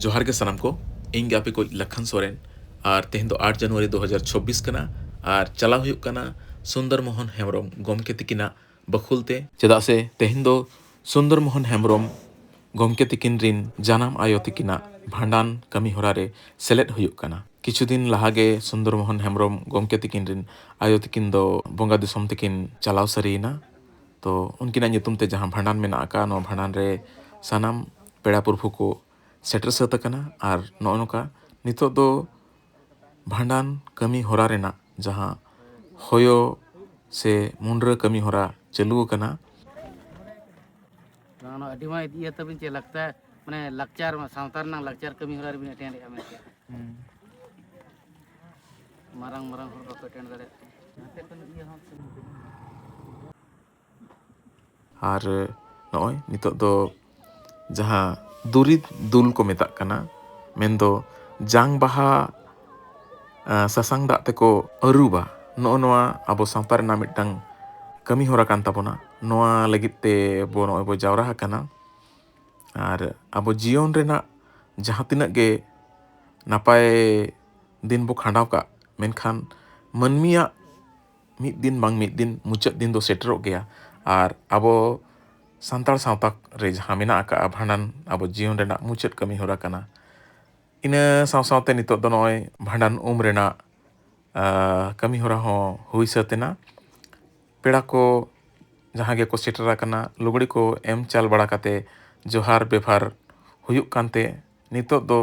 जोहार के सनम को ᱤᱧ ᱜᱮ ᱟᱯᱮ ᱠᱚ ᱞᱟᱠᱷᱟᱱ ᱥᱚᱨᱮᱱ ᱟᱨ ᱛᱮᱦᱮᱧ ᱫᱚ 8 ᱡᱟᱱᱩᱣᱟᱨᱤ 2024 ᱠᱟᱱᱟ ᱟᱨ ᱪᱟᱞᱟᱣ ᱦᱩᱭᱩᱜ ᱠᱟᱱᱟ ᱥᱩᱱᱫᱚᱨ ᱢᱳᱦᱚᱱ ᱦᱮᱢᱵᱨᱚᱢ ᱜᱚᱢᱠᱮ ᱛᱤᱠᱤᱱᱟᱜ ᱵᱟᱠᱷᱩᱞ ᱛᱮ ᱪᱮᱫᱟᱜ ᱥᱮ ᱛᱮᱦᱮᱧ ᱫᱚ ᱥᱩᱱᱫᱚᱨ ᱢᱳᱦᱚᱱ ᱦᱮᱢᱵᱨᱚᱢ ᱜᱚᱢᱠᱮ ᱛᱤᱠᱤᱱ ᱨᱤᱱ ᱡᱟᱱᱟᱢ ᱟᱭᱳ ᱛᱤᱠᱤᱱᱟᱜ ᱵᱷᱟᱸᱰᱟᱱ ᱠᱟᱹᱢᱤ ᱦᱚᱨᱟ ᱨᱮ ᱥᱮᱞᱮᱫ ᱦᱩᱭᱩᱜ ᱠᱟᱱᱟ ᱠᱤᱪᱷᱩ ᱫᱤᱱ ᱞᱟᱦᱟ ᱜᱮ ᱥᱩᱱᱫᱚᱨ ᱢᱳᱦᱚᱱ ᱦᱮᱢᱵᱨᱚᱢ ᱜᱚᱢᱠᱮ ᱛᱤᱠᱤᱱ ᱨᱤᱱ ᱟᱭᱳ ᱛᱤᱠᱤᱱ ᱫᱚ ᱵᱚᱸᱜᱟ ᱫᱤᱥᱚᱢ ᱛᱮᱠᱤᱱ ᱪᱟᱞᱟᱣ ᱥᱟᱹᱨᱤᱭᱮᱱᱟ ᱛᱚ ᱩᱱᱠᱤᱱᱟᱜ ᱧᱩᱛᱩᱢ ᱛᱮ ᱡᱟᱦᱟᱸ ᱵᱷᱟᱸᱰᱟᱱ ᱢᱮᱱᱟᱜ ᱟᱠᱟᱫ ᱱᱚᱣᱟ ᱵᱷᱟᱸᱰᱟᱱ ᱨᱮ ᱥᱟᱱᱟᱢ ᱯᱮᱲᱟ ᱯᱩᱨᱵᱷᱩ ᱠᱚ ᱥᱮᱴᱮᱨ ᱥᱟᱹᱛ ᱟᱠᱟᱱᱟ ᱟᱨ ᱱᱚᱜᱼᱚ ᱱᱚᱝᱠᱟ ᱱᱤᱛᱚᱜ ᱫᱚ ᱵᱷᱟᱸᱰᱟᱱ ᱠᱟᱹᱢᱤ ᱦᱚᱨᱟ ᱨᱮᱱᱟᱜ ᱡᱟᱦᱟᱸ ᱦᱚᱭᱚ ᱥᱮ मुंड्रा कमी होरा चालू कना अभी मा इया तबिन चे लगता है माने लक्चर सावतार ना लक्चर कमी होरा रे बिन अटेंड या में मारंग मारंग होर बाको अटेंड दाड़े नाते कन इया हम और नॉय नितो दो जहां दुरी दुल को मेता कना मेंदो जांग बहा ससांग दा तेको अरुबा नोआ अबो सावतार ना मिटंग कमी होरा कान ताबोना नोआ लगित ते बो नॉय बो जावरा कना और अबो जीवन रेना जहां तिनक गे नापाय दिन बो खांडाव का मेनखान मनमिया मिद दिन बांग मिद दिन मुचाद दिन दो सेटरो गया और अबो सांतार सावता रे जहां मेना आका भांडन अबो जीवन रेना मुचाद कमी होरा कना इना साव सावते नितो दो नॉय भांडन रेना कमी होरा हो हुई सतेना पेड़ा को जहां गे को सेटरा कना लुगड़ी को एम चाल बड़ा काते जोहार बेफार हुयुक कांते नितो दो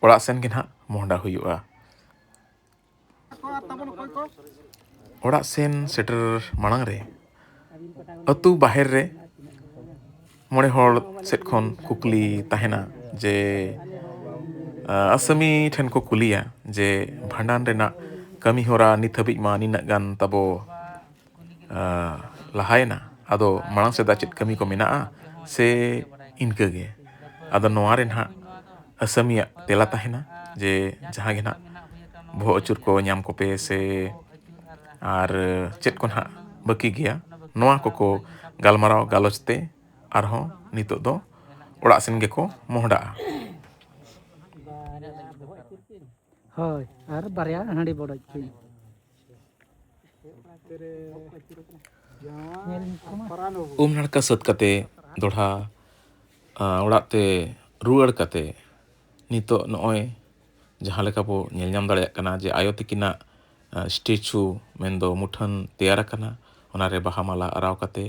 ओड़ा सेन गे ना मोहडा हुयुआ ओड़ा सेन सेटर मांग रे अतु बाहर रे मोड़े होड़ सेट खन कुकली तहेना जे असमी ठेन को कुलिया जे भांडन रेना कमी होरा नित हबिज मा निना गान तबो लहायना आदो मांग से दाचित कमी को मेना से इनके गे आदो नोआ रे ना असमिया तेला तहेना जे जहां गे ना भो अचुर को न्याम को पे से और चेत को ना बकी गया नोआ को गालमाराव गालोचते आरहों नितो दो ओड़ा सेन गे को मोहडा होय आर बारया हांडी बड़ो छी नाड़का सत कते दोढ़ा ओड़ाते रुआड़ कते नितो नॉय जहां लेका बो नेल नाम दाड़े कना जे आयो तिकिना स्टेचू मेंदो मुठन तैयार कना ओनारे बाहा माला अराव कते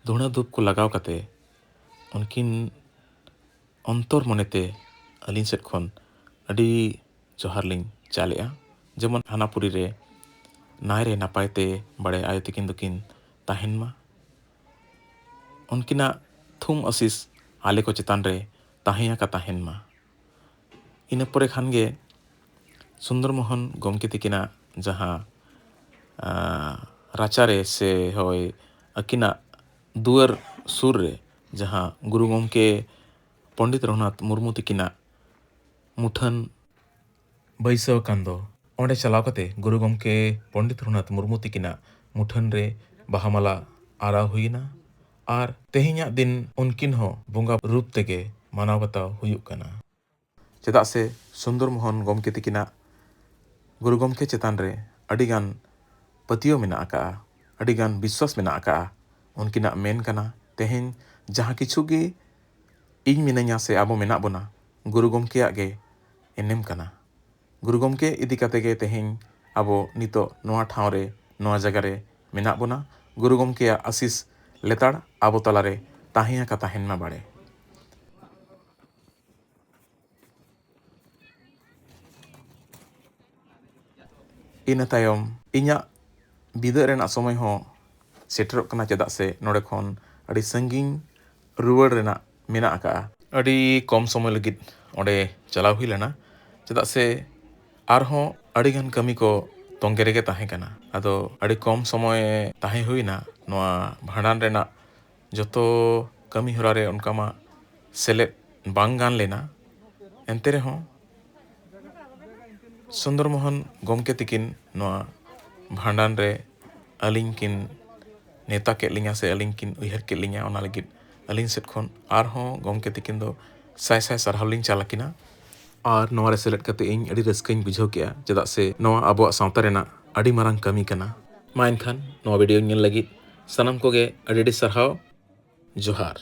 धुणा धूप को लगाव कते उनकिन अंतर मनेते अलिन सेट खन अडी जोहार लिंग चालेआ जेमन हानापुरी रे नायरे नापायते बड़े आयो तिकिन दुकिन ताहिन मा उनकिना थुम असिस आले को चेतान रे ताहिया का ताहिन मा इन परे खान गे सुंदर मोहन गोमके तिकिना जहां राचारे से होय अकिना दुआर सुर रे जहां गुरु गोमके पंडित रघुनाथ मुर्मू तिकिना मुठन बैसव कांदो ओंडे चलाव कते गुरु गोमके पंडित रघुनाथ मुर्मू तिकिना मुठन रे बाहामाला आरा हुईना और तेहिया दिन उनकिन हो बोंगा रूप तेगे मानाव बताव हुयुक कना चेदा से सुंदर मोहन गोमके तिकिना गुरु गोमके चेतान रे अडिगान पतियो मेना आका अडिगान विश्वास मेना आका उनकिना मेन कना तेहेन जहां किछु गे इन मिनाया से आबो मेना बोना गुरु गोमके आगे एनेम कना गुरु गोमके इदी काते गे तेहेन आबो नितो नोआ ठाव रे नोआ जगह रे मेना बोना गुरु गोमके आशीष लेताड़ आबो तलारे ताहिया का ताहेन मा बाड़े इन तायम इन्या बिदा रेना समय हो सेटरोक कना चेदा से नोडे खन अडी संगिन रुवाड़ रेना मेना आका अडी कम समय लगित ओडे चलाव हुई लेना चेदा से आरहों अडिगान कमी को तोंगे रेगे ताहे कना आदो अडी कम समय ताहे हुईना नोआ भांडन रेना जतो कमी होरा रे उनका मा सेलेट बांग गान लेना एंते रे हों सुंदर मोहन गोमके तिकिन नोआ भांडन रे अलिंग किन नेता के लिंगा से अलिंग किन उहर के लिंगा ओना लगित अलिंग सेट खन आरहों गोमके तिकिन दो साय साय सरहावलिंग चालकिना ᱟᱨ ᱱᱚᱣᱟ ᱨᱮ ᱥᱮᱞᱮᱫ ᱠᱟᱛᱮ ᱤᱧ ᱟᱹᱰᱤ ᱨᱟᱹᱥᱠᱟᱹᱧ ᱵᱩᱡᱷᱟᱹᱣ ᱠᱮᱜᱼᱟ, ᱪᱮᱫᱟᱜ ᱥᱮ ᱱᱚᱣᱟ ᱟᱵᱚᱣᱟᱜ ᱥᱟᱶᱛᱟ ᱨᱮᱱᱟᱜ ᱟᱹᱰᱤ ᱢᱟᱨᱟᱝ ᱠᱟᱹᱢᱤ ᱠᱟᱱᱟ᱾ ᱢᱟ ᱮᱱᱠᱷᱟᱱ ᱱᱚᱣᱟ ᱵᱷᱤᱰᱤᱭᱳ ᱧᱮᱞ ᱞᱟᱹᱜᱤᱫ ᱥᱟᱱᱟᱢ ᱠᱚᱜᱮ ᱟᱹᱰᱤ ᱟᱹᱰᱤ ᱥᱟᱨᱦᱟᱣ᱾ ᱡᱚᱦᱟᱨ᱾